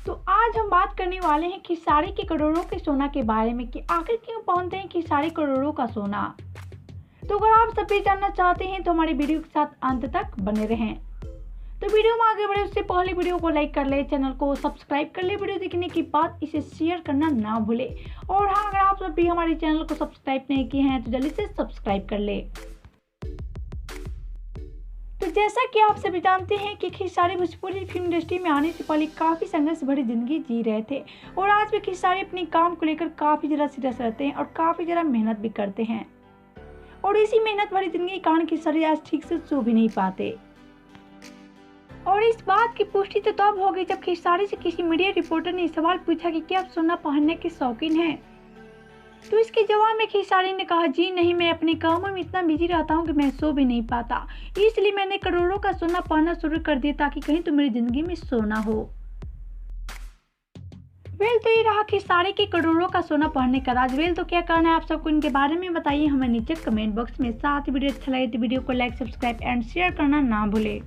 तो आज हम बात करने वाले हैं खेसारी के करोड़ों के सोना के बारे में कि आखिर क्यों पहनते हैं खेसारी करोड़ों का सोना। तो अगर आप सब भी जानना चाहते हैं तो हमारे वीडियो के साथ अंत तक बने रहें। तो वीडियो में आगे बढ़े उससे पहले वीडियो को लाइक कर ले, चैनल को सब्सक्राइब कर ले, वीडियो देखने के बाद इसे शेयर करना ना भूले। और हाँ, अगर आप सब भी हमारे चैनल को सब्सक्राइब नहीं किए हैं तो जल्दी से सब्सक्राइब कर ले। तो जैसा कि आप सभी जानते हैं कि खेसारी भोजपुरी फिल्म इंडस्ट्री में आने से पहले काफ़ी संघर्ष भरी जिंदगी जी रहे थे और आज भी खेसारी अपने काम को लेकर काफ़ी ज़्यादा सीरियस रहते हैं और काफ़ी ज़्यादा मेहनत भी करते हैं। और इसी मेहनत भरी जिंदगी के कारण खेसारी आज ठीक से सो भी नहीं पाते। और इस बात की पुष्टि तो तब हो गई जब खेसारी से किसी मीडिया रिपोर्टर ने सवाल पूछा कि क्या आप सोना पहनने के शौकीन हैं। तो इसके जवाब में खेसारी ने कहा, जी नहीं, मैं अपने कामों में इतना बिजी रहता हूँ कि मैं सो भी नहीं पाता, इसलिए मैंने करोड़ों का सोना पहनना शुरू कर दिया ताकि कहीं तो मेरी जिंदगी में सोना हो। वेल, तो ये रहा खेसारी के करोड़ों का सोना पहनने का राज। वेल, तो क्या करना है आप सबको इनके बारे में बताइए हमें नीचे कमेंट बॉक्स में। साथ ही वीडियो अच्छा लगे तो वीडियो को लाइक, सब्सक्राइब एंड शेयर करना ना भूले।